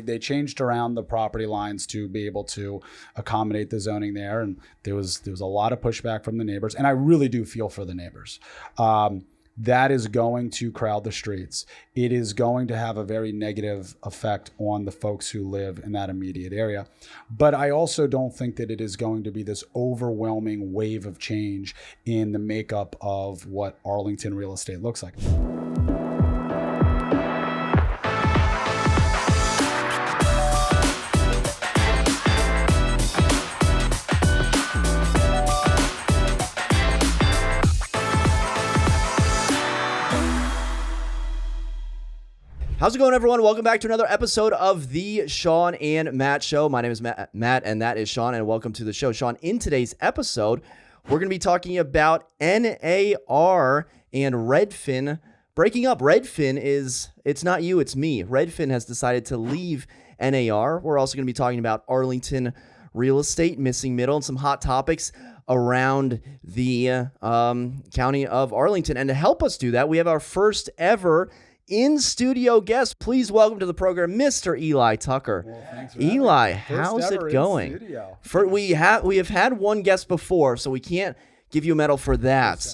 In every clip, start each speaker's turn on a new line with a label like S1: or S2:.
S1: they changed around the property lines to be able to accommodate the zoning there, and there was a lot of pushback from the neighbors, and I really do feel for the neighbors. That is going to crowd the streets. It is going to have a very negative effect on the folks who live in that immediate area. But I also don't think that it is going to be this overwhelming wave of change in the makeup of what Arlington real estate looks like.
S2: How's it going, everyone? Welcome back to another episode of the Shawn and Matt Show. My name is Matt, and that is Shawn, and welcome to the show. Shawn, in today's episode, we're going to be talking about NAR and Redfin breaking up. Redfin it's not you, it's me. Redfin has decided to leave NAR. We're also going to be talking about Arlington Real Estate, missing middle, and some hot topics around the county of Arlington. And to help us do that, we have our first ever in-studio guest. Please welcome to the program, Mr. Eli Tucker.
S1: Well, thanks for
S2: Eli, how's it going? We have had one guest before, so we can't give you a medal for that.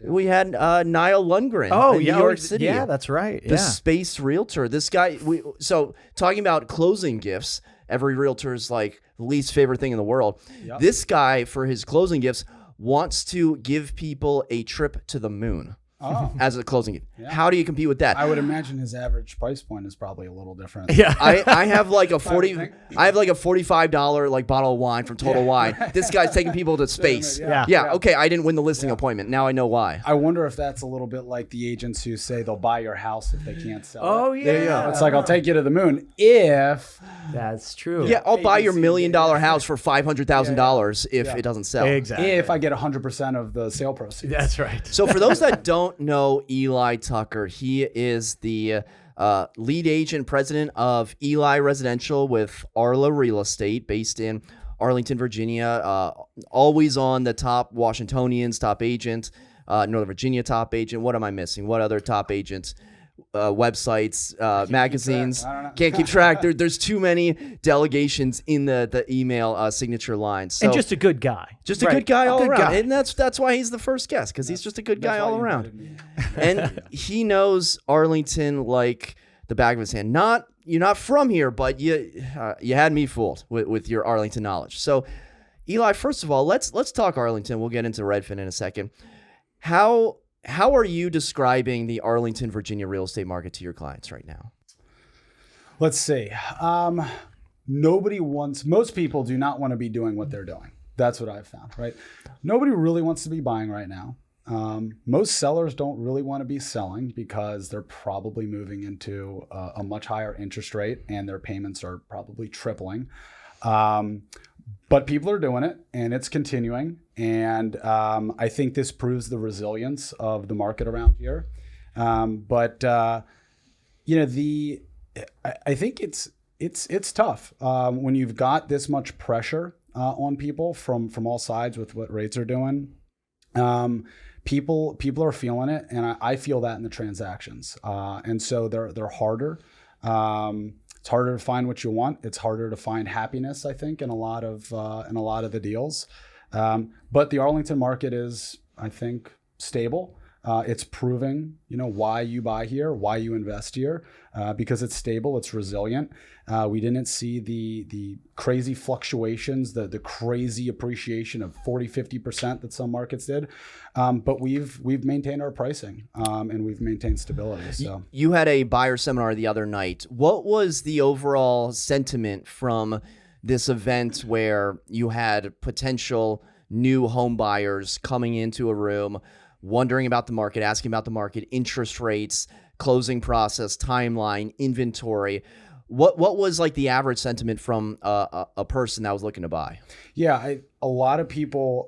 S2: We had Niall Lundgren in New York City.
S3: Yeah, that's right.
S2: The space realtor. This guy, so talking about closing gifts, every realtor's like least favorite thing in the world. Yep. This guy, for his closing gifts, wants to give people a trip to the moon. Oh. As a closing gift. Yeah. How do you compete with that?
S1: I would imagine his average price point is probably a little different.
S2: Yeah. I have like a $45 like bottle of wine from Total Wine. Right. This guy's taking people to space. Yeah. Okay, I didn't win the listing appointment. Now I know why.
S1: I wonder if that's a little bit like the agents who say they'll buy your house if they can't sell it.
S3: Oh yeah.
S1: There you go. It's like, I'll take you to the moon if
S3: that's true.
S2: Yeah, I'll buy your $1 million house for $500,000 if it doesn't sell.
S3: Exactly.
S1: If I get 100% of the sale proceeds.
S3: That's right.
S2: So for those that don't know Eli Tucker, he is the lead agent president of Eli Residential with RLAH Real Estate, based in Arlington, Virginia. Always on the top Washingtonians, top agent, Northern Virginia top agent. What am I missing? What other top agents? Websites, magazines. Can't keep track. There's too many delegations in the email signature lines. So,
S3: and just a good guy.
S2: Just a good guy all around. And that's why he's the first guest, because he's just a good guy all around. And he knows Arlington like the back of his hand. You're not from here, but you had me fooled with your Arlington knowledge. So, Eli, first of all, let's talk Arlington. We'll get into Redfin in a second. How are you describing the Arlington, Virginia real estate market to your clients right now?
S1: Let's see. Most people do not want to be doing what they're doing. That's what I've found, right? Nobody really wants to be buying right now. Most sellers don't really want to be selling because they're probably moving into a much higher interest rate and their payments are probably tripling. But people are doing it, and it's continuing. And I think this proves the resilience of the market around here. I think it's tough when you've got this much pressure on people from all sides with what rates are doing. People are feeling it, and I feel that in the transactions. And so they're harder. It's harder to find what you want. It's harder to find happiness, I think, in a lot of the deals. But the Arlington market is, I think, stable. It's proving, why you buy here, why you invest here, because it's stable, it's resilient. We didn't see the crazy fluctuations, the crazy appreciation of 40-50% that some markets did. But we've maintained our pricing and we've maintained stability. So
S2: you had a buyer seminar the other night. What was the overall sentiment from this event where you had potential new home buyers coming into a room, wondering about the market, asking about the market, interest rates, closing process, timeline, inventory? What was like the average sentiment from a person that was looking to buy?
S1: Yeah, a lot of people,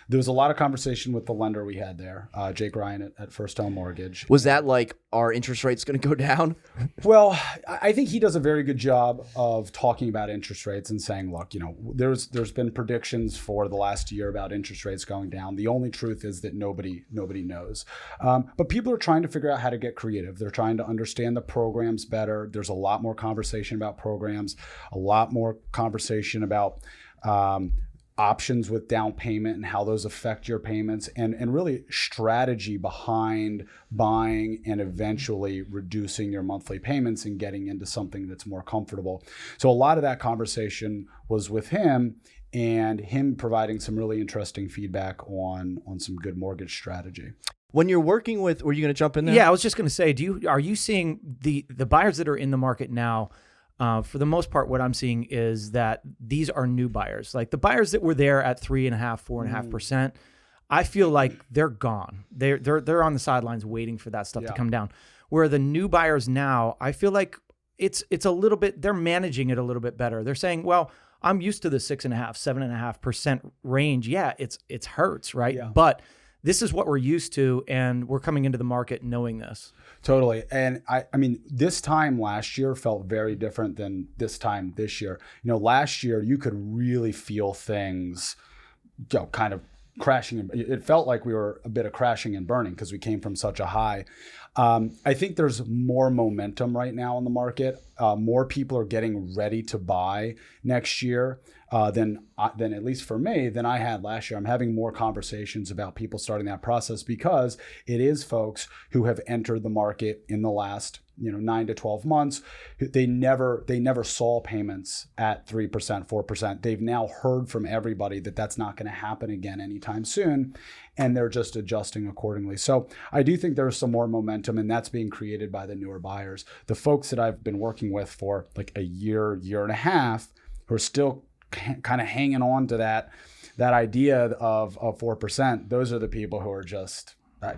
S1: there was a lot of conversation with the lender we had there, Jake Ryan at First Home Mortgage.
S2: Was that like, are interest rates going to go down?
S1: Well, I think he does a very good job of talking about interest rates and saying, look, there's been predictions for the last year about interest rates going down. The only truth is that nobody knows. But people are trying to figure out how to get creative. They're trying to understand the programs better. There's a lot more conversation about programs, a lot more conversation about options with down payment and how those affect your payments, and really strategy behind buying and eventually reducing your monthly payments and getting into something that's more comfortable. So a lot of that conversation was with him, and him providing some really interesting feedback on some good mortgage strategy.
S2: When you're working with, were you going to jump in there?
S3: Yeah, I was just going to say, are you seeing the buyers that are in the market now? For the most part, what I'm seeing is that these are new buyers. Like the buyers that were there at 3.5%, 4.5%, I feel like they're gone. They're on the sidelines waiting for that stuff to come down. Where the new buyers now, I feel like it's a little bit, they're managing it a little bit better. They're saying, well, I'm used to the 6.5%, 7.5% range. Yeah, it's hurts, right? Yeah. But this is what we're used to, and we're coming into the market knowing this.
S1: Totally. And I mean, this time last year felt very different than this time this year. Last year you could really feel things kind of crashing. It felt like we were a bit of crashing and burning because we came from such a high. I think there's more momentum right now in the market. More people are getting ready to buy next year than at least for me than I had last year. I'm having more conversations about people starting that process because it is folks who have entered the market in the last 9 to 12 months. They never saw payments at 3%, 4%. They've now heard from everybody that that's not going to happen again anytime soon, and they're just adjusting accordingly. So I do think there's some more momentum, and that's being created by the newer buyers. The folks that I've been working with for like a year and a half, who are still kind of hanging on to that idea of 4%. Those are the people who are just, I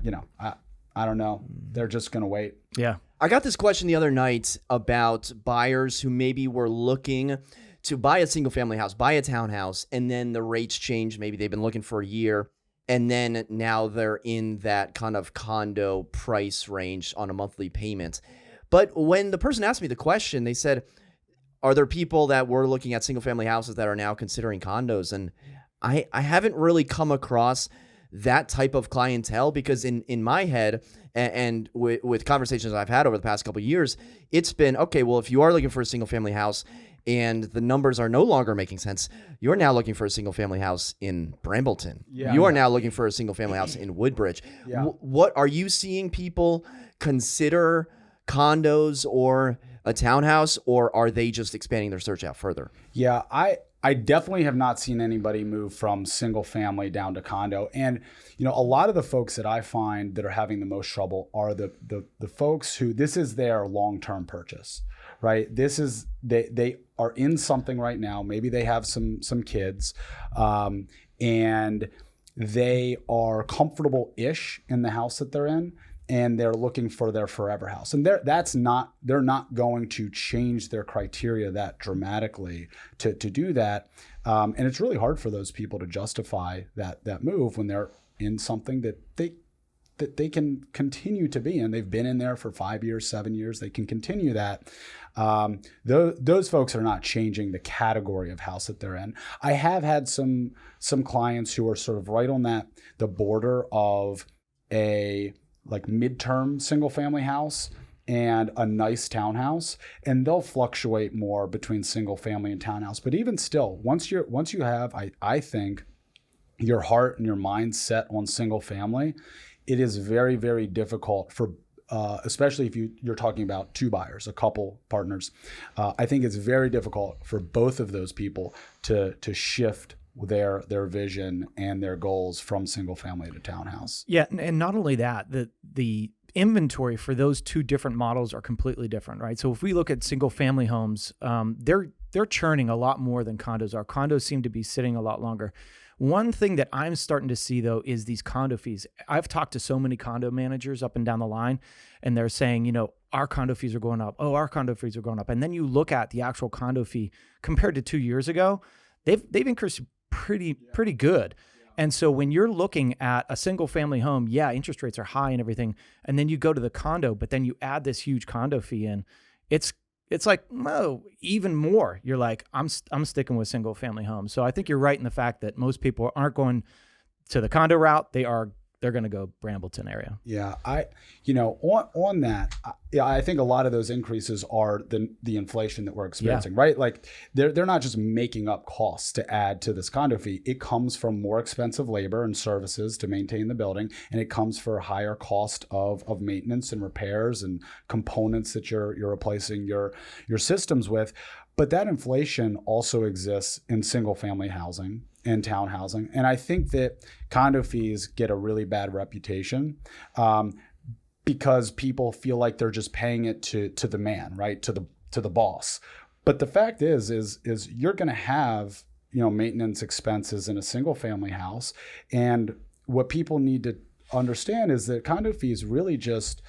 S1: don't know. They're just going to wait.
S3: Yeah.
S2: I got this question the other night about buyers who maybe were looking to buy a single family house, buy a townhouse, and then the rates changed. Maybe they've been looking for a year, and then now they're in that kind of condo price range on a monthly payment. But when the person asked me the question, they said, are there people that were looking at single family houses that are now considering condos? And I haven't really come across that type of clientele, because in my head and with conversations I've had over the past couple of years, it's been, okay, well, if you are looking for a single family house and the numbers are no longer making sense, you're now looking for a single family house in Brambleton. Yeah, you are now looking for a single family house in Woodbridge. Yeah. What are you seeing people consider condos or a townhouse, or are they just expanding their search out further?
S1: Yeah, I definitely have not seen anybody move from single family down to condo. And, a lot of the folks that I find that are having the most trouble are the folks who, this is their long-term purchase, right? This is, they are in something right now. Maybe they have some kids, and they are comfortable-ish in the house that they're in, and they're looking for their forever house. And they're not going to change their criteria that dramatically to do that. And it's really hard for those people to justify that move when they're in something that they can continue to be in. They've been in there for 5 years, 7 years. They can continue that. Those folks are not changing the category of house that they're in. I have had some clients who are sort of right on the border of a like midterm single family house and a nice townhouse, and they'll fluctuate more between single family and townhouse. But even still, once you have, I think, your heart and your mind set on single family, it is very, very difficult for, especially if you're talking about two buyers, a couple partners. I think it's very difficult for both of those people to shift their vision and their goals from single family to townhouse.
S3: Yeah, and not only that, the inventory for those two different models are completely different, right? So if we look at single family homes, they're churning a lot more than condos are. Condos seem to be sitting a lot longer. One thing that I'm starting to see, though, is these condo fees. I've talked to so many condo managers up and down the line, and they're saying, our condo fees are going up. Oh, our condo fees are going up. And then you look at the actual condo fee compared to 2 years ago, they've increased pretty good. And so when you're looking at a single family home, yeah, interest rates are high and everything. And then you go to the condo, but then you add this huge condo fee in. It's like, no, even more. You're like, I'm sticking with single family homes. So I think you're right in the fact that most people aren't going to the condo route. They're going to go Brambleton area.
S1: Yeah, on that, I think a lot of those increases are the inflation that we're experiencing, right? Like they're not just making up costs to add to this condo fee. It comes from more expensive labor and services to maintain the building, and it comes for higher cost of maintenance and repairs and components that you're replacing your systems with. But that inflation also exists in single family housing and townhousing. And I think that condo fees get a really bad reputation because people feel like they're just paying it to the man, right? To the boss. But the fact is you're going to have, maintenance expenses in a single family house. And what people need to understand is that condo fees really just,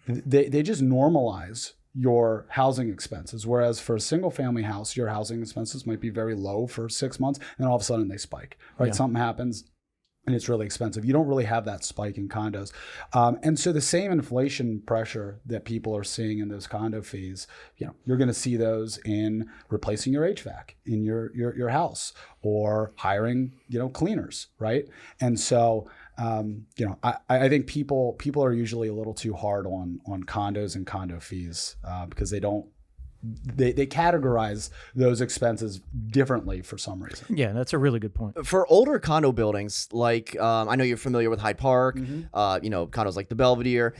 S1: they just normalize your housing expenses. Whereas for a single family house, your housing expenses might be very low for 6 months, and all of a sudden they spike, right? Yeah. Something happens and it's really expensive. You don't really have that spike in condos. And so the same inflation pressure that people are seeing in those condo fees, you're going to see those in replacing your HVAC in your house or hiring, cleaners, right? And so I think people are usually a little too hard on condos and condo fees because they categorize those expenses differently for some reason.
S3: Yeah, that's a really good point.
S2: For older condo buildings, like I know you're familiar with Hyde Park, condos like the Belvedere,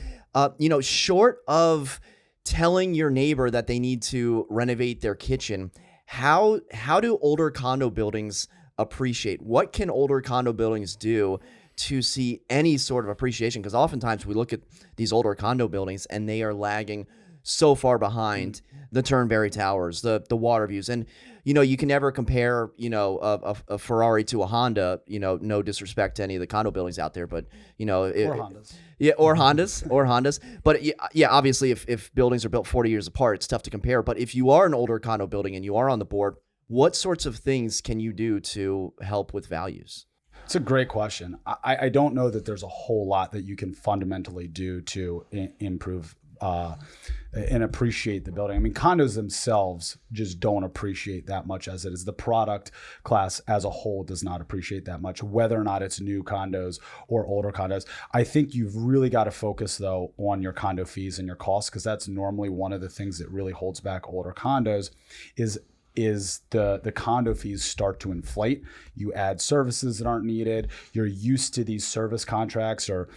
S2: short of telling your neighbor that they need to renovate their kitchen, how do older condo buildings appreciate? What can older condo buildings do to see any sort of appreciation? Because oftentimes we look at these older condo buildings and they are lagging so far behind the Turnberry Towers, the water views. And, you can never compare, a Ferrari to a Honda, no disrespect to any of the condo buildings out there, but,
S1: or Hondas.
S2: Yeah, or Hondas. But yeah, obviously if buildings are built 40 years apart, it's tough to compare. But if you are an older condo building and you are on the board, what sorts of things can you do to help with values?
S1: It's a great question. I don't know that there's a whole lot that you can fundamentally do to improve and appreciate the building. I mean, condos themselves just don't appreciate that much as it is. The product class as a whole does not appreciate that much, whether or not it's new condos or older condos. I think you've really got to focus, though, on your condo fees and your costs, because that's normally one of the things that really holds back older condos is the condo fees start to inflate. You add services that aren't needed. You're used to these service contracts or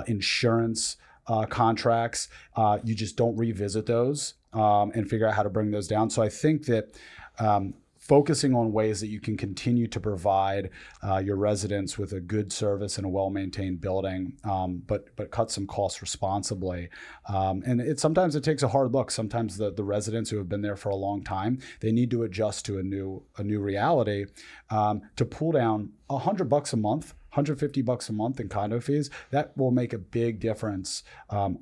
S1: insurance contracts. You just don't revisit those and figure out how to bring those down. So I think that focusing on ways that you can continue to provide your residents with a good service and a well-maintained building, but cut some costs responsibly. And sometimes it takes a hard look. Sometimes the residents who have been there for a long time, they need to adjust to a new reality. To pull down $100 a month, $150 a month in condo fees, that will make a big difference.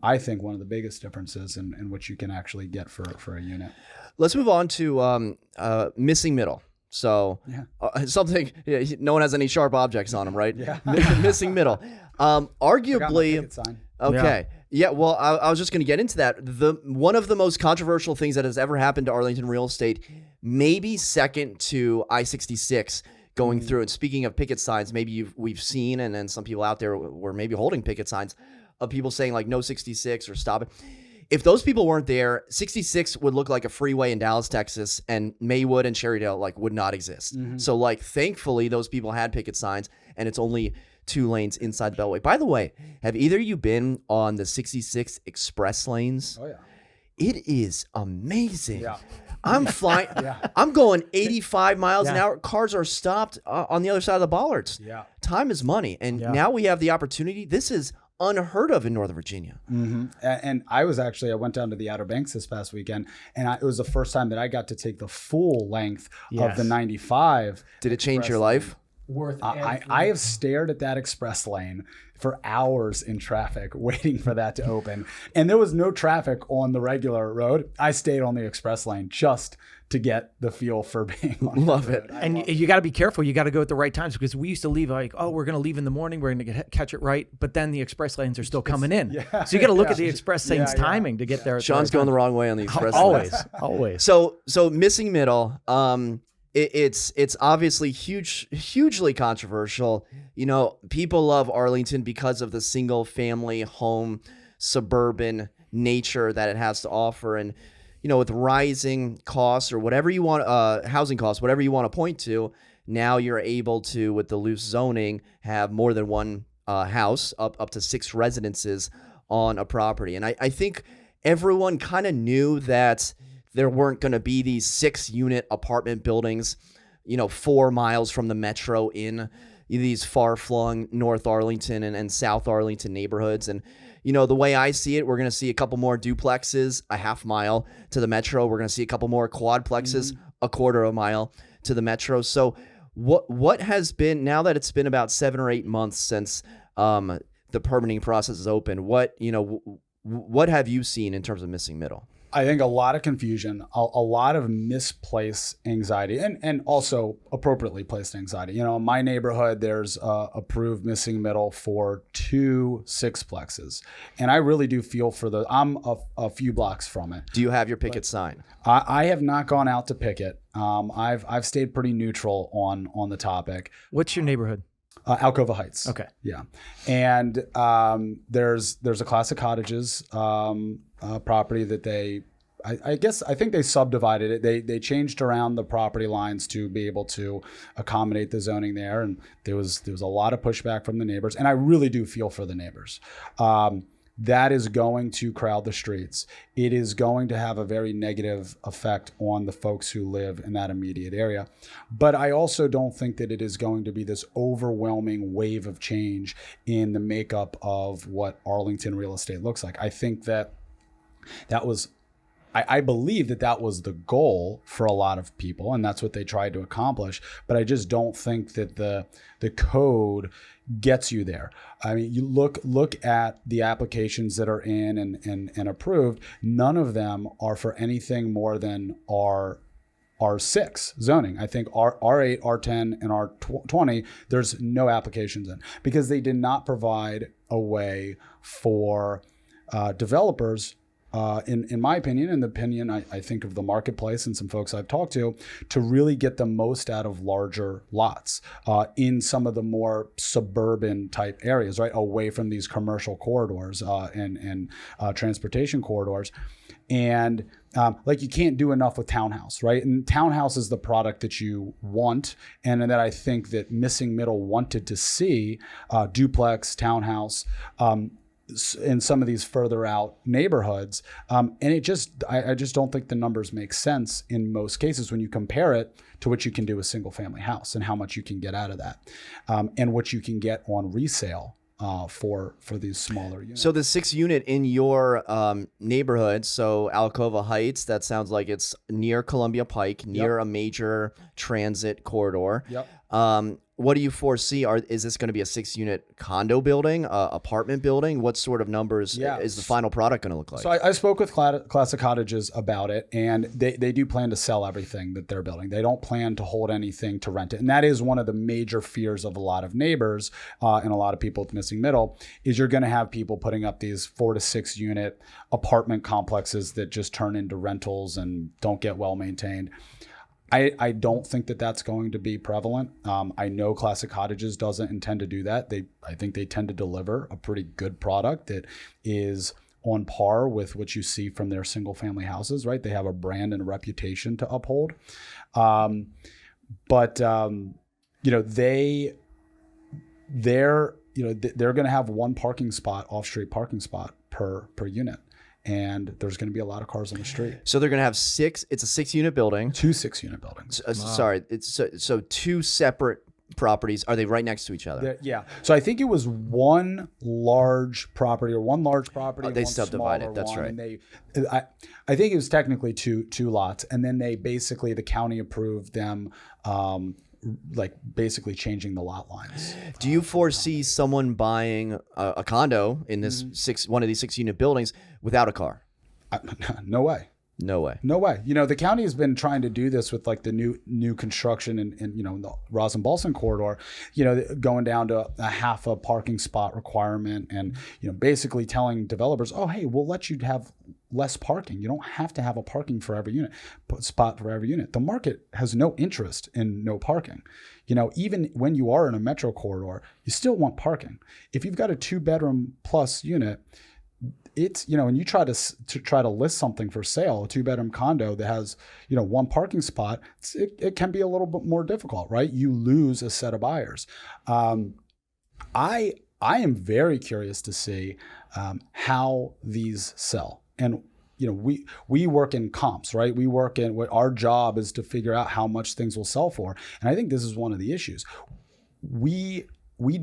S1: I think one of the biggest differences in what you can actually get for a unit.
S2: Let's move on to missing middle. So something, no one has any sharp objects on them, right?
S1: Yeah.
S2: Missing middle. Arguably,
S1: sign.
S2: Okay. Yeah. Well, I was just going to get into that. One of the most controversial things that has ever happened to Arlington Real Estate, maybe second to I-66 going through. And speaking of picket signs, maybe we've seen, and then some people out there were maybe holding picket signs of people saying like no 66 or stop it. If those people weren't there, 66 would look like a freeway in Dallas, Texas, and Maywood and Cherrydale would not exist. Mm-hmm. So thankfully those people had picket signs, and it's only 2 lanes inside the Beltway. By the way, have either of you been on the 66 express lanes?
S1: Oh yeah.
S2: It is amazing.
S1: Yeah.
S2: I'm flying. I'm going 85 miles an hour. Cars are stopped on the other side of the bollards.
S1: Yeah.
S2: Time is money. And now we have the opportunity. This is unheard of in Northern Virginia.
S1: Mm-hmm. And I went down to the Outer Banks this past weekend, and it was the first time that I got to take the full length of the 95.
S2: Did it change your life?
S3: worth.
S1: I have stared at that express lane for hours in traffic waiting for that to open, and there was no traffic on the regular road. I stayed on the express lane just to get the feel for being on
S2: Love
S1: the
S2: it.
S1: road.
S3: And you got to be careful. You got to go at the right times, because we used to leave like, oh, we're going to leave in the morning. We're going to catch it right. But then the express lanes are still coming in.
S1: Yeah,
S3: So you got to look at
S1: yeah.
S3: the express lanes timing to get there. at
S2: Sean's
S3: the right
S2: going the wrong way on the express
S3: time.
S2: lane.
S3: Always.
S2: So missing middle. It's obviously hugely controversial. You know, people love Arlington because of the single family home suburban nature that it has to offer, and you know, with rising costs or whatever you want, housing costs, whatever you want to point to, now you're able to, with the loose zoning, have more than one house, up to 6 residences on a property. And I think everyone kind of knew that there weren't going to be these 6-unit apartment buildings, you know, 4 miles from the metro in these far-flung North Arlington and South Arlington neighborhoods. And you know, the way I see it, we're going to see a couple more duplexes a half mile to the metro. We're going to see a couple more quadplexes a quarter of a mile to the metro. So what has been, now that it's been about 7 or 8 months since the permitting process is open, what have you seen in terms of missing middle?
S1: I think a lot of confusion, a lot of misplaced anxiety, and also appropriately placed anxiety. You know, in my neighborhood, there's approved missing middle for 2 sixplexes, and I really do feel for the. I'm a few blocks from it.
S2: Do you have your picket sign?
S1: I have not gone out to picket. I've stayed pretty neutral on the topic.
S3: What's your neighborhood?
S1: Alcova Heights.
S3: Okay.
S1: Yeah, and there's a classic cottages property that I think they subdivided it. They changed around the property lines to be able to accommodate the zoning there, and there was a lot of pushback from the neighbors, and I really do feel for the neighbors. That is going to crowd the streets. It is going to have a very negative effect on the folks who live in that immediate area. But I also don't think that it is going to be this overwhelming wave of change in the makeup of what Arlington real estate looks like. I think that was, I believe that was the goal for a lot of people, and that's what they tried to accomplish. But I just don't think that the code gets you there. I mean, you look at the applications that are in and approved. None of them are for anything more than R6 zoning. I think R8, R10, and R20, there's no applications in, because they did not provide a way for developers, in my opinion, and the opinion I think of the marketplace and some folks I've talked to really get the most out of larger lots in some of the more suburban type areas, right, away from these commercial corridors and transportation corridors. And like, you can't do enough with townhouse, right? And townhouse is the product that you want, and that I think that missing middle wanted to see, duplex, townhouse, in some of these further out neighborhoods. And I just don't think the numbers make sense in most cases when you compare it to what you can do with single family house and how much you can get out of that, and what you can get on resale for these smaller units.
S2: So the 6-unit in your neighborhood, so Alcova Heights, that sounds like it's near Columbia Pike, near a major transit corridor.
S1: Yep.
S2: What do you foresee? Is this going to be a 6-unit condo building, apartment building? What sort of numbers is the final product going to look like?
S1: So I spoke with Classic Cottages about it, and they do plan to sell everything that they're building. They don't plan to hold anything to rent it. And that is one of the major fears of a lot of neighbors and a lot of people with missing middle, is you're going to have people putting up these 4 to 6 unit apartment complexes that just turn into rentals and don't get well maintained. I don't think that that's going to be prevalent. I know Classic Cottages doesn't intend to do that. I think they tend to deliver a pretty good product that is on par with what you see from their single family houses, right? They have a brand and a reputation to uphold. They're going to have one parking spot, off-street parking spot per unit. And there's going to be a lot of cars on the street.
S2: So they're going to have it's a 6-unit building.
S1: 2 6-unit buildings.
S2: Wow. Sorry, it's so 2 separate properties. Are they right next to each other?
S1: Yeah. So I think it was one large property.
S2: They subdivided. That's right.
S1: And I think it was technically two lots, and then they basically, the county approved them like basically changing the lot lines.
S2: Do you foresee someone buying a condo in this one of these 6-unit buildings without a car?
S1: No way.
S2: No way.
S1: No way. The county has been trying to do this with like the new construction and the Roslyn-Ballston corridor, going down to a half a parking spot requirement and, basically telling developers, oh, hey, we'll let you have less parking. You don't have to have a parking for every unit, spot for every unit. The market has no interest in no parking. Even when you are in a metro corridor, you still want parking. If you've got a 2-bedroom plus unit, it's, and you try to list something for sale, a 2-bedroom condo that has, 1 parking spot, it can be a little bit more difficult, right? You lose a set of buyers. I am very curious to see how these sell. And, we work in comps, right? We work in what our job is to figure out how much things will sell for. And I think this is one of the issues. We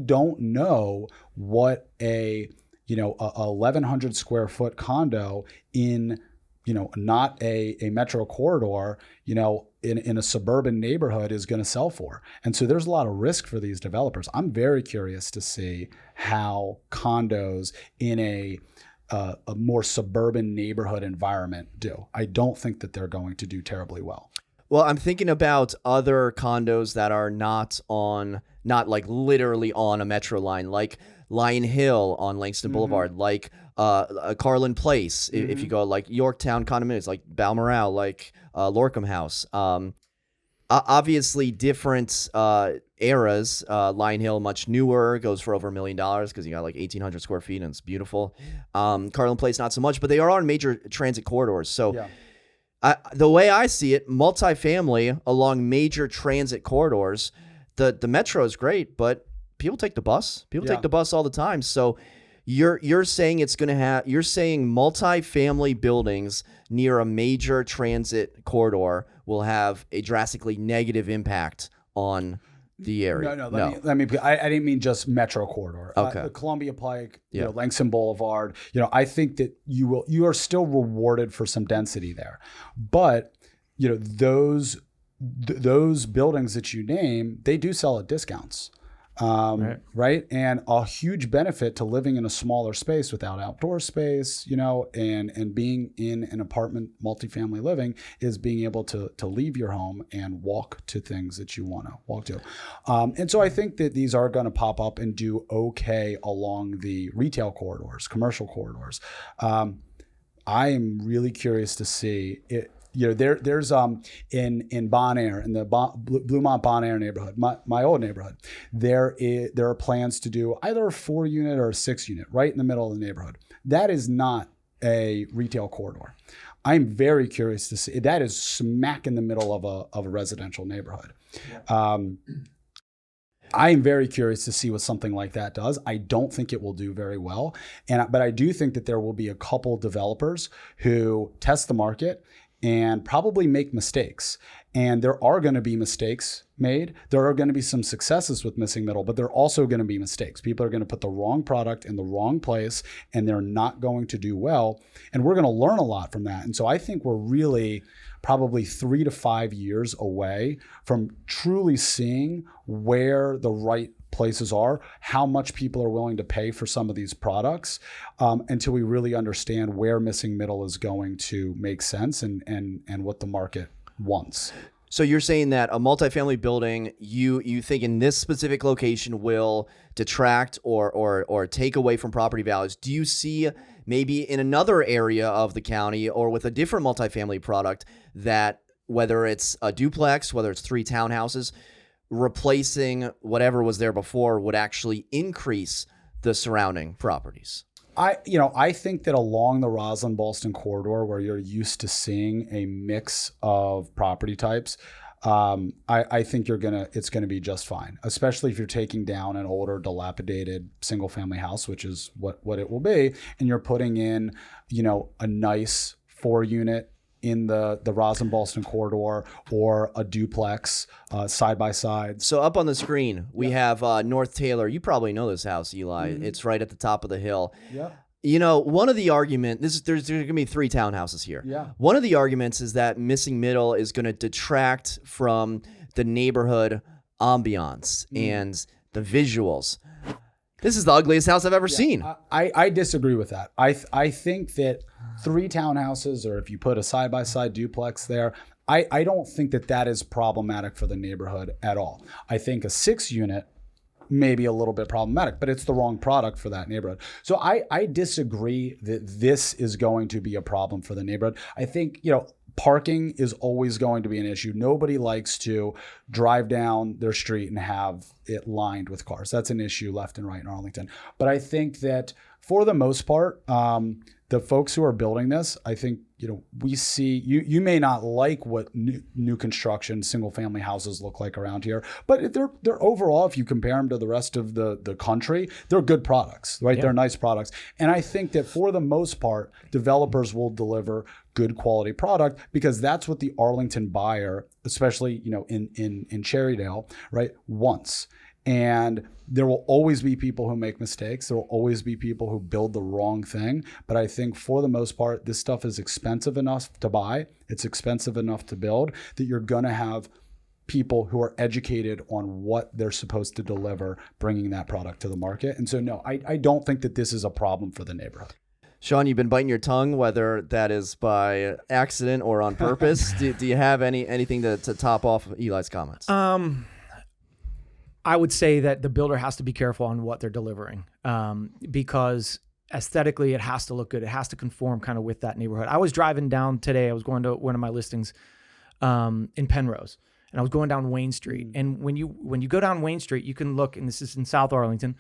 S1: don't know what a 1,100 square foot condo in, not a metro corridor, in a suburban neighborhood is going to sell for. And so there's a lot of risk for these developers. I'm very curious to see how condos in a more suburban neighborhood environment do. I don't think that they're going to do terribly well.
S2: Well, I'm thinking about other condos that are not like literally on a metro line, like Lion Hill on Langston Boulevard, like Carlin Place, if you go like Yorktown condominiums, like Balmoral, like Lorckham House. Obviously, different eras. Lion Hill, much newer, goes for over $1 million because you got like 1,800 square feet and it's beautiful. Carlin Place, not so much, but they are on major transit corridors. So the way I see it, multifamily along major transit corridors, the metro is great, but people take the bus. People take the bus all the time. So you're saying you're saying multifamily buildings near a major transit corridor will have a drastically negative impact on the area.
S1: No. Let me. I didn't mean just metro corridor.
S2: Okay.
S1: Columbia Pike, Langston Boulevard. I think that you are still rewarded for some density there, but those buildings that you name, they do sell at discounts. Right. And a huge benefit to living in a smaller space without outdoor space, and being in an apartment multifamily living is being able to leave your home and walk to things that you want to walk to. And so I think that these are going to pop up and do okay along the retail corridors, commercial corridors. I am really curious to see it. There's in Bon Air, in the Bluemont Bon Air neighborhood, my old neighborhood, there are plans to do either a 4-unit or a 6-unit right in the middle of the neighborhood. That is not a retail corridor. I'm very curious to see. That is smack in the middle of a residential neighborhood. I am very curious to see what something like that does. I don't think it will do very well, but I do think that there will be a couple developers who test the market and probably make mistakes. And there are going to be mistakes made. There are going to be some successes with missing middle, but there are also going to be mistakes. People are going to put the wrong product in the wrong place, and they're not going to do well. And we're going to learn a lot from that. And so I think we're really probably 3 to 5 years away from truly seeing where the right places are, how much people are willing to pay for some of these products, until we really understand where missing middle is going to make sense and what the market wants.
S2: So you're saying that a multifamily building, you think in this specific location will detract or take away from property values. Do you see maybe in another area of the county or with a different multifamily product that whether it's a duplex, whether it's 3 townhouses, replacing whatever was there before would actually increase the surrounding properties?
S1: I think that along the Roslyn-Ballston corridor, where you're used to seeing a mix of property types, I think it's gonna be just fine, especially if you're taking down an older, dilapidated single-family house, which is what it will be, and you're putting in, a nice 4-unit in the Roslyn-Ballston corridor or a duplex side by side.
S2: So up on the screen, we have North Taylor. You probably know this house, Eli. Mm-hmm. It's right at the top of the hill.
S1: Yeah.
S2: One of the arguments, there's going to be 3 townhouses here.
S1: Yeah.
S2: One of the arguments is that missing middle is going to detract from the neighborhood ambiance and the visuals. This is the ugliest house I've ever seen.
S1: I disagree with that. I think that 3 townhouses, or if you put a side-by-side duplex there, I don't think that is problematic for the neighborhood at all. I think a 6-unit may be a little bit problematic, but it's the wrong product for that neighborhood. So I disagree that this is going to be a problem for the neighborhood. I think, parking is always going to be an issue. Nobody likes to drive down their street and have it lined with cars. That's an issue left and right in Arlington. But I think that for the most part, the folks who are building this, I think, we see, you may not like what new construction single family houses look like around here, but they're overall, if you compare them to the rest of the country, they're good products, right? Yeah. They're nice products. And I think that for the most part, developers will deliver good quality product because that's what the Arlington buyer, especially, in Cherrydale, right, wants. And there will always be people who make mistakes. There will always be people who build the wrong thing. But I think for the most part, this stuff is expensive enough to buy. It's expensive enough to build that you're going to have people who are educated on what they're supposed to deliver, bringing that product to the market. And so, no, I don't think that this is a problem for the neighborhood.
S2: Shawn, you've been biting your tongue, whether that is by accident or on purpose. do you have anything to top off of Eli's comments?
S3: I would say that the builder has to be careful on what they're delivering because aesthetically it has to look good. It has to conform kind of with that neighborhood. I was driving down today. I was going to one of my listings in Penrose, and I was going down Wayne Street. And when you go down Wayne Street, you can look, and this is in South Arlington,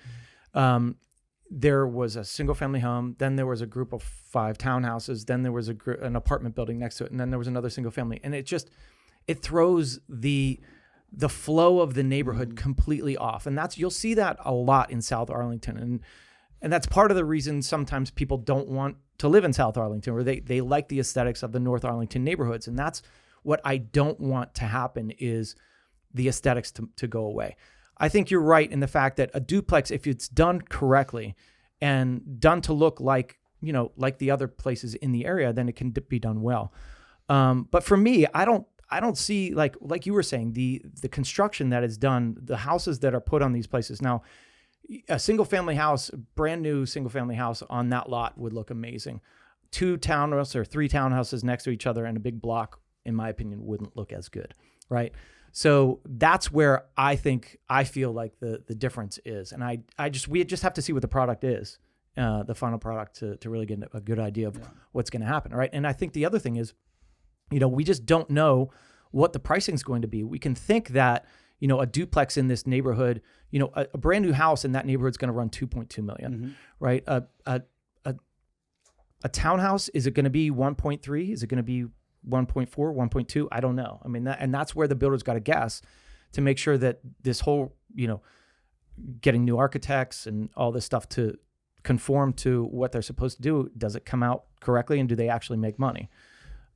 S3: there was a single family home. Then there was a group of 5 townhouses. Then there was an apartment building next to it. And then there was another single family. And it throws the flow of the neighborhood completely off. And you'll see that a lot in South Arlington. And that's part of the reason sometimes people don't want to live in South Arlington, or they like the aesthetics of the North Arlington neighborhoods. And that's what I don't want to happen, is the aesthetics to go away. I think you're right in the fact that a duplex, if it's done correctly and done to look like the other places in the area, then it can be done well. But for me, I don't see, like you were saying, the construction that is done, the houses that are put on these places. Now, a single family house, brand new single family house on that lot would look amazing. 2 townhouses or 3 townhouses next to each other in a big block, in my opinion, wouldn't look as good, right? So that's where I feel like the difference is. And we just have to see what the product is, the final product, to really get a good idea of what's going to happen, right? And I think the other thing is, we just don't know what the pricing is going to be. We can think that, a duplex in this neighborhood, a brand new house in that neighborhood is going to run $2.2 million, right? A townhouse, is it going to be 1.3? Is it going to be 1.4, 1.2? I don't know. I mean, that's where the builder's got to guess to make sure that this whole, getting new architects and all this stuff to conform to what they're supposed to do, does it come out correctly, and do they actually make money?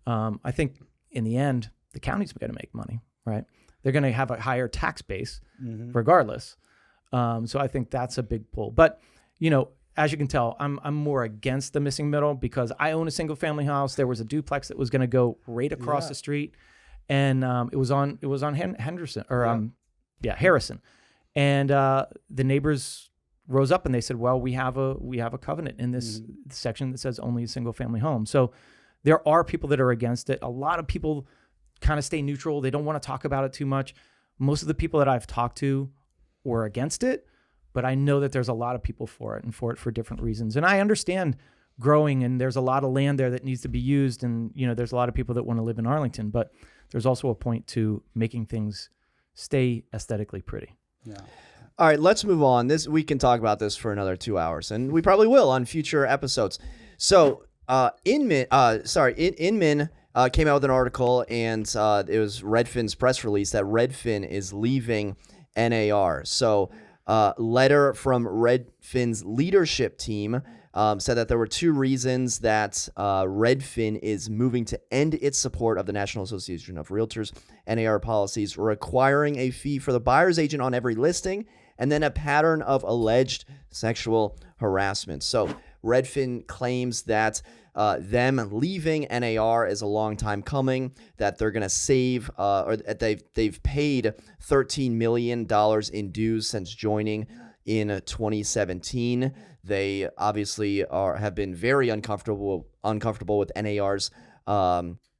S3: I think in the end, the county's going to make money, right? They're going to have a higher tax base regardless. So I think that's a big pull. But, as you can tell, I'm more against the missing middle, because I own a single family house. There was a duplex that was going to go right across the street, and it was on Henderson or Harrison, and the neighbors rose up and they said, well, we have a covenant in this section that says only a single family home. So there are people that are against it. A lot of people kind of stay neutral. They don't want to talk about it too much. Most of the people that I've talked to were against it, but I know that there's a lot of people for it, and for different reasons. And I understand growing, and there's a lot of land there that needs to be used. And, there's a lot of people that want to live in Arlington, but there's also a point to making things stay aesthetically pretty. Yeah.
S2: All right, let's move on. We can talk about this for another 2 hours, and we probably will on future episodes. So, Inman came out with an article, and it was Redfin's press release that Redfin is leaving NAR. So, letter from Redfin's leadership team said that there were 2 reasons that Redfin is moving to end its support of the National Association of Realtors NAR policies, requiring a fee for the buyer's agent on every listing, and then a pattern of alleged sexual harassment. So Redfin claims that them leaving NAR is a long time coming, that they're going to save, or that they've paid $13 million in dues since joining in 2017. They obviously have been very uncomfortable with NAR's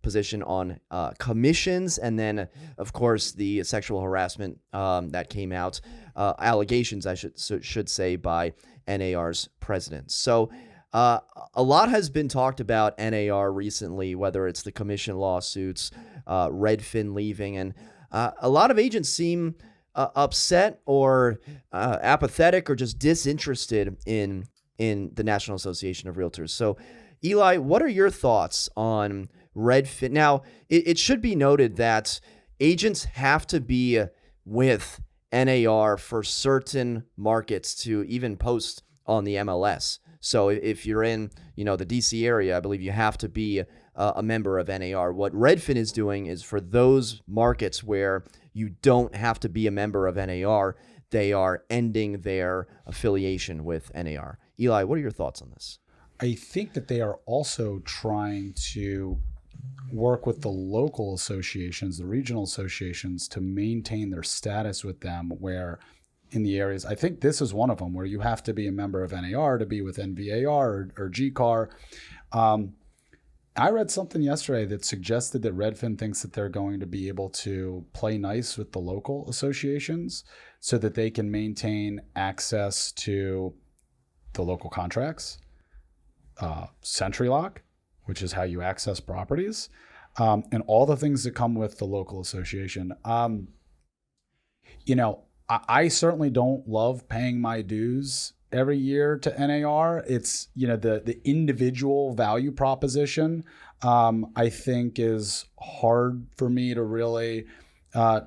S2: position on commissions, and then of course the sexual harassment that came out, allegations I should say, by NAR's president. So a lot has been talked about NAR recently, whether it's the commission lawsuits, Redfin leaving, and a lot of agents seem upset or apathetic or just disinterested in the National Association of Realtors. So Eli, what are your thoughts on Redfin? Now, it should be noted that agents have to be with NAR for certain markets to even post on the MLS. So if you're in, the DC area, I believe you have to be a member of NAR. What Redfin is doing is for those markets where you don't have to be a member of NAR, they are ending their affiliation with NAR. Eli, what are your thoughts on this?
S1: I think that they are also trying to work with the local associations, the regional associations, to maintain their status with them, where in the areas, I think this is one of them, where you have to be a member of NAR to be with NVAR or GCAR. I read something yesterday that suggested that Redfin thinks that they're going to be able to play nice with the local associations so that they can maintain access to the local contracts, SentryLock, which is how you access properties, and all the things that come with the local association. I certainly don't love paying my dues every year to NAR. It's, the individual value proposition, I think is hard for me to really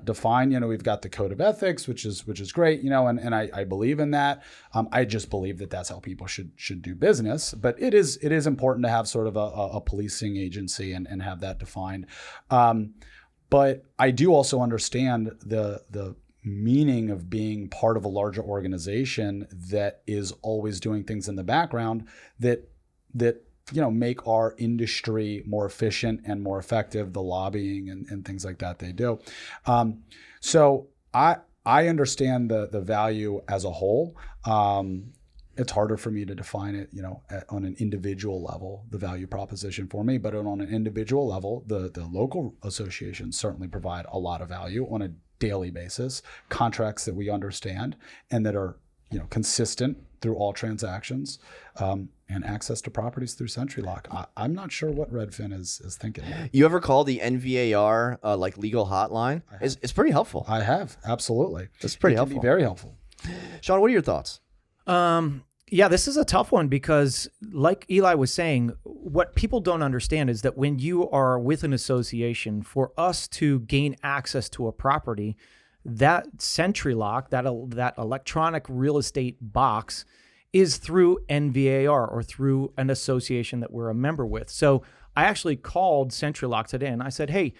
S1: define. We've got the code of ethics, which is great, and I believe in that. I just believe that that's how people should do business. But it is important to have sort of a policing agency and have that defined. But I do also understand the meaning of being part of a larger organization that is always doing things in the background that make our industry more efficient and more effective, the lobbying and things like that they do. So I understand the value as a whole. It's harder for me to define it, on an individual level, the value proposition for me, but on an individual level, the local associations certainly provide a lot of value on a daily basis, contracts that we understand and that are, consistent through all transactions, and access to properties through SentryLock. I'm not sure what Redfin is thinking.
S2: You ever call the NVAR legal hotline? It's pretty helpful.
S1: I have, absolutely.
S2: It's pretty
S1: It
S2: helpful.
S1: can be very helpful.
S2: Shawn, what are your thoughts?
S3: Yeah, this is a tough one because, like Eli was saying, what people don't understand is that when you are with an association, for us to gain access to a property, that SentryLock, that electronic real estate box, is through NVAR or through an association that we're a member with. So I actually called SentryLock today and I said, hey,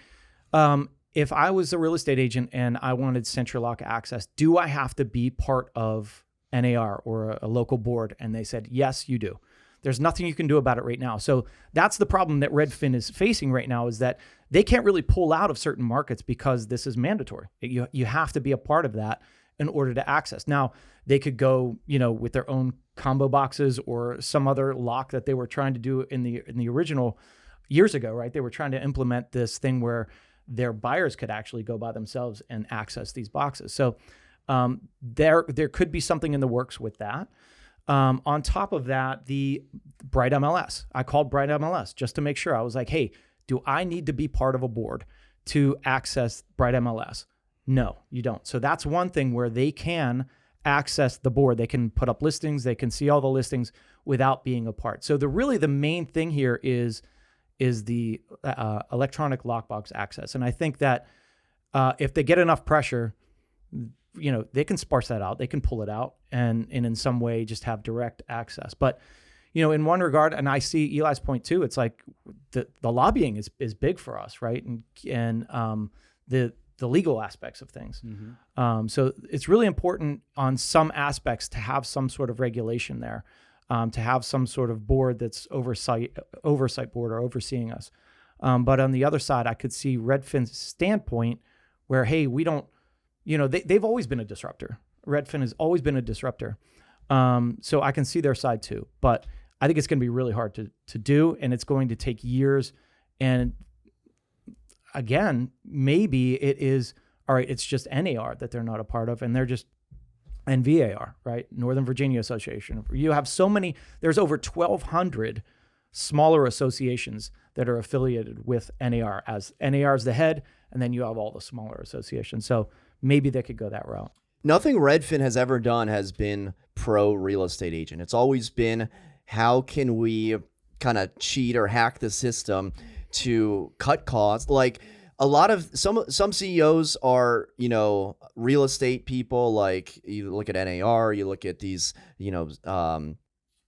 S3: if I was a real estate agent and I wanted SentryLock access, do I have to be part of NAR or a local board? And they said, yes, you do. There's nothing you can do about it right now. So that's the problem that Redfin is facing right now, is that they can't really pull out of certain markets because this is mandatory. You have to be a part of that in order to access. Now, they could go, with their own combo boxes or some other lock that they were trying to do in the original years ago, right? They were trying to implement this thing where their buyers could actually go by themselves and access these boxes. So there could be something in the works with that. On top of that, the Bright MLS. I called Bright MLS just to make sure. I was like, hey, do I need to be part of a board to access Bright MLS? No, you don't. So that's one thing where they can access the board. They can put up listings. They can see all the listings without being a part. So the main thing here is the electronic lockbox access. And I think that if they get enough pressure, they can sparse that out. They can pull it out and in some way just have direct access. But, in one regard, and I see Eli's point too, it's like the lobbying is big for us, right? And the legal aspects of things. Mm-hmm. So it's really important on some aspects to have some sort of regulation there. to have some sort of board that's oversight board or overseeing us. But on the other side, I could see Redfin's standpoint where, hey, we don't, they've always been a disruptor. Redfin has always been a disruptor. So I can see their side too, but I think it's going to be really hard to do, and it's going to take years. And again, maybe it is, all right, it's just NAR that they're not a part of, and they're just, and VAR, right? Northern Virginia Association. You have so many, there's over 1,200 smaller associations that are affiliated with NAR, as NAR is the head, and then you have all the smaller associations. So maybe they could go that route.
S2: Nothing Redfin has ever done has been pro real estate agent. It's always been, how can we kind of cheat or hack the system to cut costs? Like a lot of some CEOs are, real estate people. Like you look at NAR, you look at these,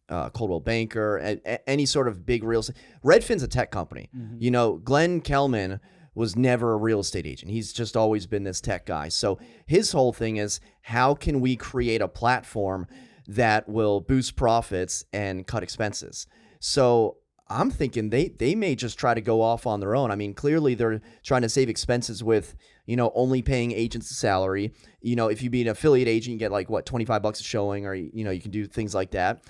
S2: Coldwell Banker, any sort of big real estate. Redfin's a tech company. Mm-hmm. Glenn Kelman was never a real estate agent. He's just always been this tech guy. So his whole thing is, how can we create a platform that will boost profits and cut expenses? So I'm thinking they may just try to go off on their own. I mean, clearly they're trying to save expenses with, only paying agents a salary. If you be an affiliate agent, you get like what, $25 a showing, or, you can do things like that.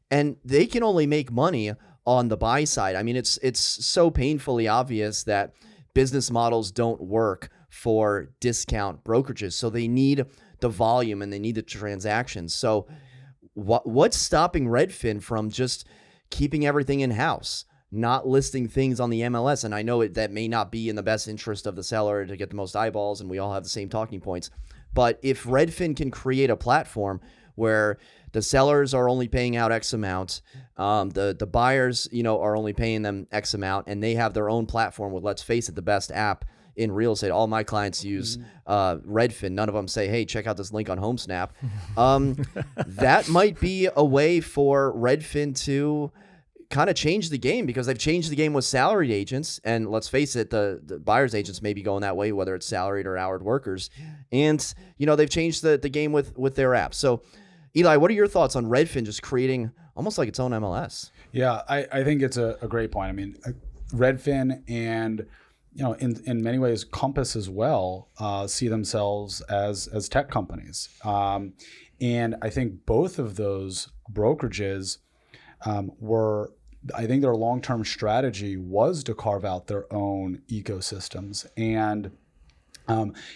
S2: And they can only make money on the buy side. I mean, it's so painfully obvious that business models don't work for discount brokerages. So they need the volume and they need the transactions. So what's stopping Redfin from just keeping everything in-house, not listing things on the MLS? And I know that may not be in the best interest of the seller to get the most eyeballs, and we all have the same talking points. But if Redfin can create a platform where the sellers are only paying out X amount, the buyers, are only paying them X amount, and they have their own platform with, let's face it, the best app in real estate. All my clients use Redfin. None of them say, hey, check out this link on HomeSnap. That might be a way for Redfin to kind of change the game, because they've changed the game with salaried agents. And let's face it, the buyer's agents may be going that way, whether it's salaried or hourly workers. And, they've changed the game with their app. So, Eli, what are your thoughts on Redfin just creating almost like its own MLS?
S1: Yeah, I think it's a great point. I mean, Redfin and, in many ways, Compass as well, see themselves as tech companies. And I think both of those brokerages I think their long-term strategy was to carve out their own ecosystems. And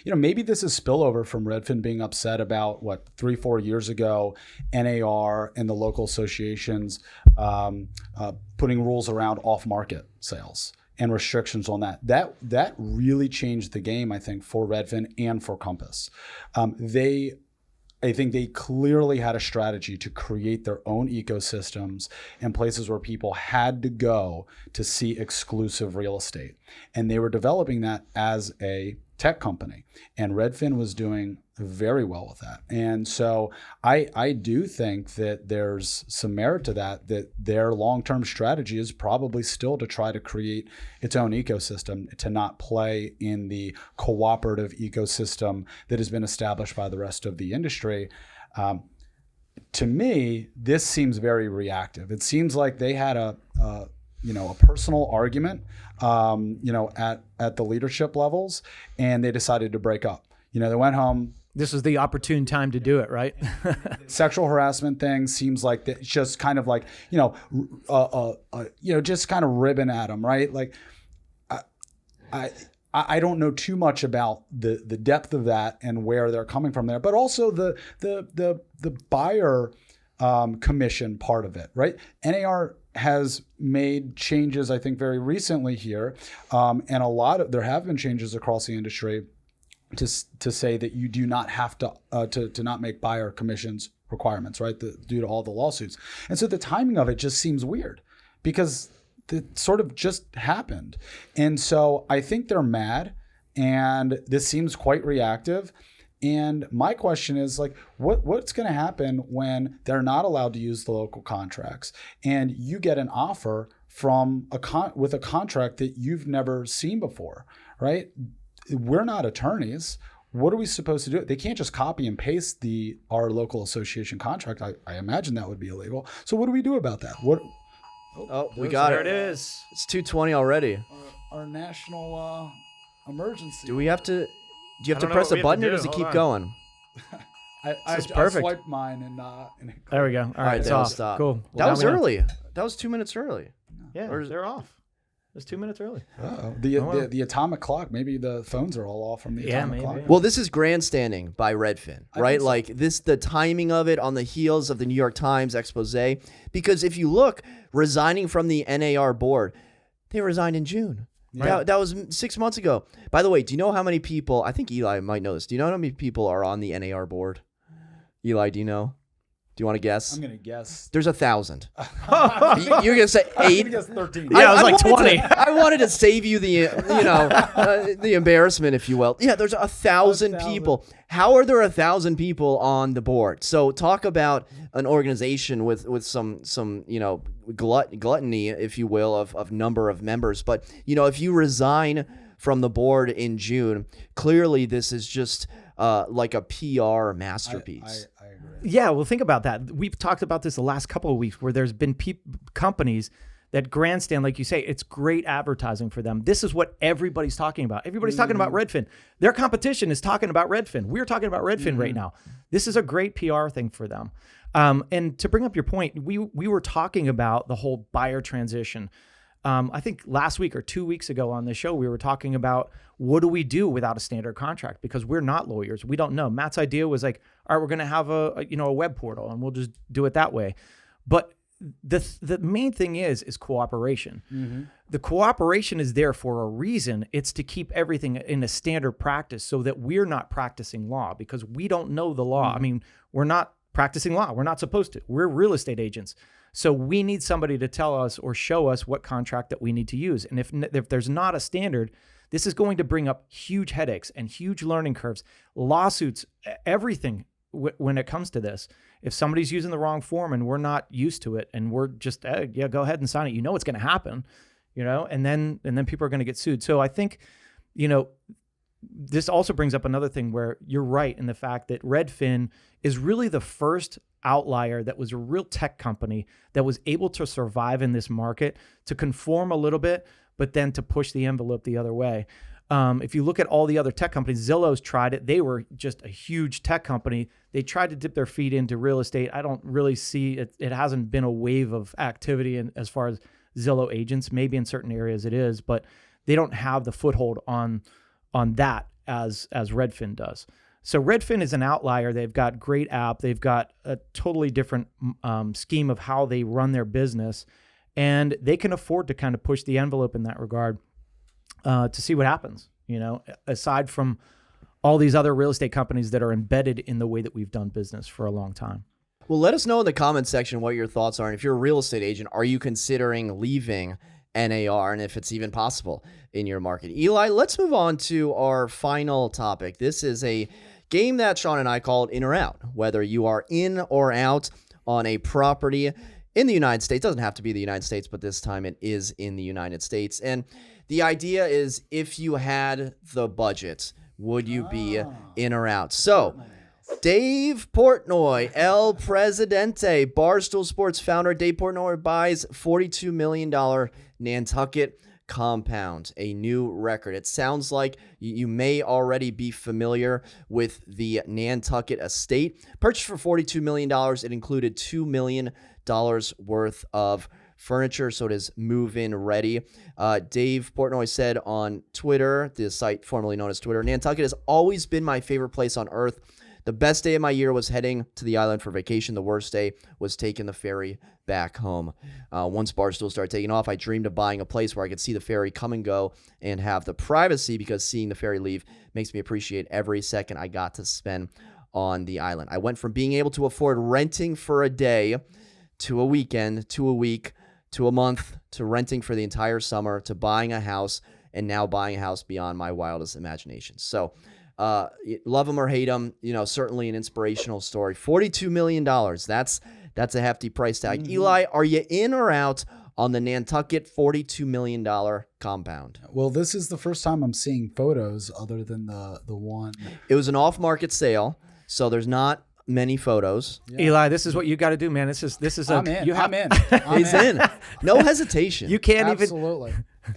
S1: maybe this is spillover from Redfin being upset about 3-4 years ago, NAR and the local associations putting rules around off-market sales and restrictions on that. That really changed the game, I think, for Redfin and for Compass. I think they clearly had a strategy to create their own ecosystems and places where people had to go to see exclusive real estate. And they were developing that as a tech company. And Redfin was doing very well with that. And so I do think that there's some merit to that their long-term strategy is probably still to try to create its own ecosystem, to not play in the cooperative ecosystem that has been established by the rest of the industry. To me, this seems very reactive. It seems like they had a personal argument, at the leadership levels, and they decided to break up. They went home.
S3: This is the opportune time to do it, right?
S1: Sexual harassment thing seems like it's just kind of like, just kind of ribbing at them, right? Like, I don't know too much about the depth of that and where they're coming from there, but also the buyer commission part of it, right? NAR has made changes, I think, very recently here, and there have been changes across the industry to say that you do not have to not make buyer commissions requirements, right? Due to all the lawsuits. And so the timing of it just seems weird because it sort of just happened. And so I think they're mad, and this seems quite reactive. And my question is, like, what's going to happen when they're not allowed to use the local contracts and you get an offer from with a contract that you've never seen before, right? We're not attorneys. what are we supposed to do? They can't just copy and paste our local association contract. I imagine that would be illegal. So what do we do about that? What?
S2: Oh, we got
S3: there
S2: it.
S3: it is.
S2: It's 2:20 already.
S1: Our national emergency.
S2: Do you have to
S3: don't know
S2: press
S3: what
S2: a
S3: we have
S2: button
S3: to
S2: or
S3: do.
S2: does it
S3: Hold
S2: keep
S3: on.
S2: going?
S1: I
S3: perfect.
S1: swiped mine and
S3: There we go. All right, it's
S2: that'll
S3: off.
S2: stop.
S3: Cool.
S2: That
S3: Well,
S2: was
S3: now we know.
S2: early. That was 2 minutes early.
S3: Yeah,
S2: Or-
S3: they're off. It's 2 minutes early.
S1: The atomic clock. Maybe the phones are all off from the atomic
S3: maybe.
S1: clock.
S2: Well, this is grandstanding by Redfin, right?
S1: think so.
S2: Like the timing of it on the heels of the New York Times expose. Because if you look, resigning from the NAR board, they resigned in June.
S3: Right.
S2: That was 6 months ago. By the way, do you know how many people? I think Eli might know this. Do you know how many people are on the NAR board? Eli, do you know? Do you want to guess?
S1: I'm gonna guess.
S2: There's 1,000. You're gonna say
S1: I'm
S2: 8.
S1: gonna guess 13.
S3: Yeah, I was like
S2: wanted
S3: 20.
S2: I wanted to save you the, the embarrassment, if you will. Yeah, there's 1,000
S1: 1,000.
S2: people. How are there 1,000 people on the board? So talk about an organization with some gluttony, if you will, of number of members. But if you resign from the board in June, clearly this is just like a PR masterpiece.
S1: I agree.
S3: Yeah, well, think about that. We've talked about this the last couple of weeks where there's been companies that grandstand, like you say, it's great advertising for them. This is what everybody's talking about. Everybody's talking about Redfin. Their competition is talking about Redfin. We're talking about Redfin right now. This is a great PR thing for them. And to bring up your point, we were talking about the whole buyer transition. I think last week or 2 weeks ago on the show, we were talking about what do we do without a standard contract, because we're not lawyers. We don't know. Matt's idea was like, all right, we're going to have a web portal and we'll just do it that way. But the main thing is cooperation. The cooperation is there for a reason. It's to keep everything in a standard practice so that we're not practicing law, because we don't know the law. I mean, we're not practicing law. We're not supposed to. We're real estate agents. So we need somebody to tell us or show us what contract that we need to use. And if there's not a standard, this is going to bring up huge headaches and huge learning curves, lawsuits, everything when it comes to this. If somebody's using the wrong form and we're not used to it and we're just, go ahead and sign it, what's going to happen, and then people are going to get sued. So I think, this also brings up another thing where you're right in the fact that Redfin is really the first outlier that was a real tech company that was able to survive in this market, to conform a little bit, but then to push the envelope the other way. If you look at all the other tech companies, Zillow's tried it. They were just a huge tech company. They tried to dip their feet into real estate. I don't really see it. It hasn't been a wave of activity as far as Zillow agents. Maybe in certain areas it is, but they don't have the foothold on that as Redfin does. So Redfin is an outlier. They've got great app. They've got a totally different scheme of how they run their business, and they can afford to kind of push the envelope in that regard to see what happens, aside from all these other real estate companies that are embedded in the way that we've done business for a long time.
S2: Well, let us know in the comments section what your thoughts are. And if you're a real estate agent, are you considering leaving NAR, and if it's even possible in your market? Eli, let's move on to our final topic. This is a game that Shawn and I called in or out, whether you are in or out on a property in the United States. Doesn't have to be the United States, but this time it is in the United States. And the idea is, if you had the budget, would you be in or out? So Dave Portnoy, El Presidente, Barstool Sports founder Dave Portnoy buys $42 million Nantucket compound, a new record. It sounds like you may already be familiar with the Nantucket estate. Purchased for $42 million. It included $2 million worth of furniture, so it is move-in ready. Dave Portnoy said on Twitter, the site formerly known as Twitter, "Nantucket has always been my favorite place on earth. The best day of my year was heading to the island for vacation. The worst day was taking the ferry back home. Once Barstool started taking off, I dreamed of buying a place where I could see the ferry come and go and have the privacy, because seeing the ferry leave makes me appreciate every second I got to spend on the island. I went from being able to afford renting for a day to a weekend to a week to a month to renting for the entire summer to buying a house, and now buying a house beyond my wildest imagination." So love them or hate them, certainly an inspirational story. $42 million. That's a hefty price tag. Eli, are you in or out on the Nantucket $42 million compound.
S1: Well, this is the first time I'm seeing photos other than the one.
S2: It was an off-market sale, so there's not many photos.
S3: Yeah. Eli, this is what you got to do, man. This is
S1: I'm in.
S2: He's in. No hesitation.
S3: You can't
S1: Absolutely.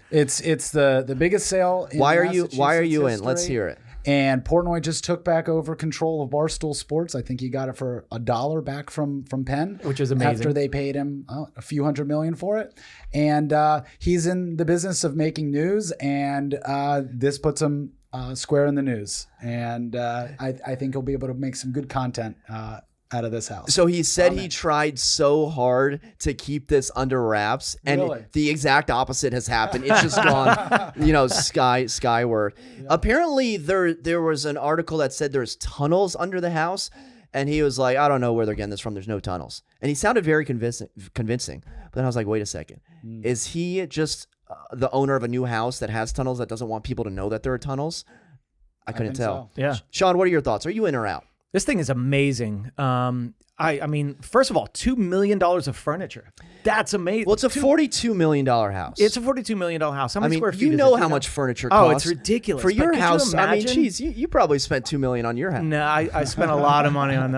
S1: It's the biggest sale in
S2: Why are you
S1: history.
S2: in? Let's hear it.
S1: And Portnoy just took back over control of Barstool Sports. I think he got it for $1 back from Penn,
S3: which is amazing.
S1: After they paid him a few $100 million for it, and he's in the business of making news, and this puts him square in the news. And I think he'll be able to make some good content out of this house.
S2: So he said he tried so hard to keep this under wraps, and the exact opposite has happened. It's just gone, skyward. Yeah. Apparently, there was an article that said there's tunnels under the house, and he was like, I don't know where they're getting this from. There's no tunnels. And he sounded very convincing. But then I was like, wait a second. Is he just the owner of a new house that has tunnels that doesn't want people to know that there are tunnels? I couldn't tell.
S1: So.
S3: Yeah.
S2: Shawn, what are your thoughts? Are you in or out?
S3: This thing is amazing. I mean, first of all, $2 million of furniture. That's amazing.
S2: Well, it's a $42 million house.
S3: It's a $42 million house. How many square feet
S2: you
S3: is
S2: know
S3: it?
S2: how much furniture costs.
S3: Oh, it's ridiculous.
S2: For your house,
S3: you imagine?
S2: I mean, geez, you probably spent $2 million on your house.
S3: No, I spent a lot of money on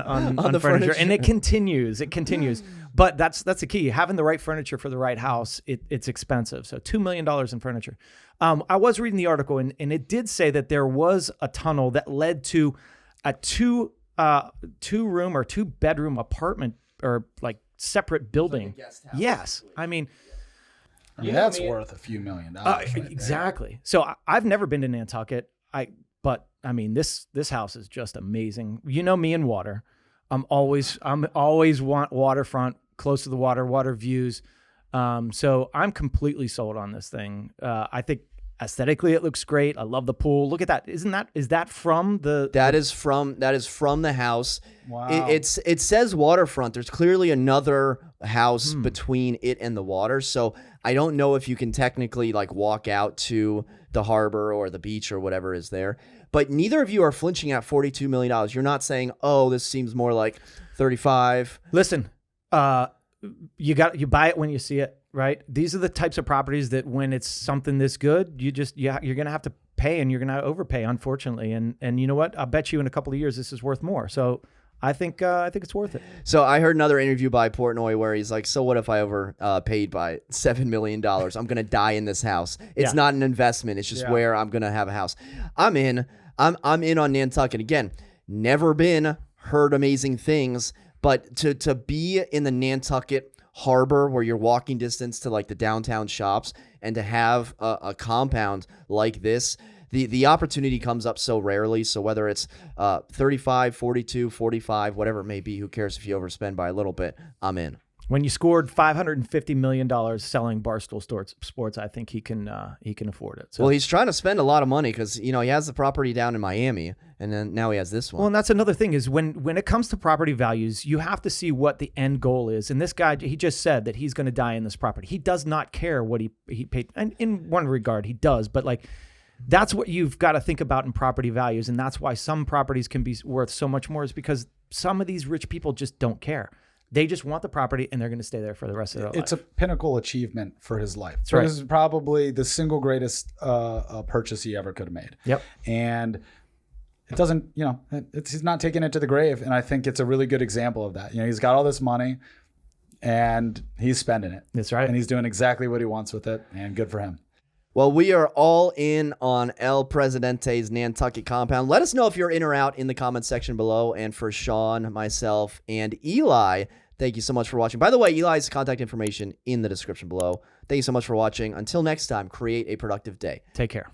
S3: the furniture, and it continues. It continues. But that's the key. Having the right furniture for the right house, it's expensive. So $2 million in furniture. I was reading the article, and it did say that there was a tunnel that led to a two-room or two-bedroom apartment or like separate building. Like yes. I mean,
S1: that's worth a few $1 million. Right
S3: exactly. There. So I've never been to Nantucket. But I mean, this house is just amazing. You know me and water. I'm always want waterfront, close to the water views. So I'm completely sold on this thing. I think aesthetically it looks great. I love the pool. Look at that. Is that from the?
S2: That is from the house.
S1: Wow.
S2: It says waterfront. There's clearly another house between it and the water. So I don't know if you can technically like walk out to the harbor or the beach or whatever is there. But neither of you are flinching at $42 million. You're not saying, oh, this seems more like 35.
S3: Listen, you buy it when you see it, right? These are the types of properties that when it's something this good, you're going to have to pay, and you're going to overpay, unfortunately. And you know what? I bet you in a couple of years this is worth more. So I think it's worth it.
S2: So I heard another interview by Portnoy where he's like, so what if I overpaid by $7 million? I'm going to die in this house. It's not an investment. It's just where I'm going to have a house. I'm in on Nantucket. Again, never been, heard amazing things, but to be in the Nantucket harbor where you're walking distance to like the downtown shops and to have a compound like this, the opportunity comes up so rarely. So whether it's 35, 42, 45, whatever it may be, who cares if you overspend by a little bit, I'm in.
S3: When you scored $550 million selling Barstool Sports, I think he can afford it. So.
S2: Well, he's trying to spend a lot of money because he has the property down in Miami, and then now he has this one.
S3: Well, and that's another thing is when it comes to property values, you have to see what the end goal is. And this guy, he just said that he's going to die in this property. He does not care what he paid. And in one regard, he does, but like. That's what you've got to think about in property values, and that's why some properties can be worth so much more, is because some of these rich people just don't care. They just want the property, and they're going to stay there for the rest of their life.
S1: It's a pinnacle achievement for his life.
S3: That's right.
S1: This is probably the single greatest purchase he ever could have made.
S3: Yep.
S1: And it doesn't, he's not taking it to the grave, and I think it's a really good example of that. He's got all this money, and he's spending it.
S3: That's right.
S1: And he's doing exactly what he wants with it, and good for him.
S2: Well, we are all in on El Presidente's Nantucket compound. Let us know if you're in or out in the comments section below. And for Shawn, myself, and Eli, thank you so much for watching. By the way, Eli's contact information in the description below. Thank you so much for watching. Until next time, create a productive day.
S3: Take care.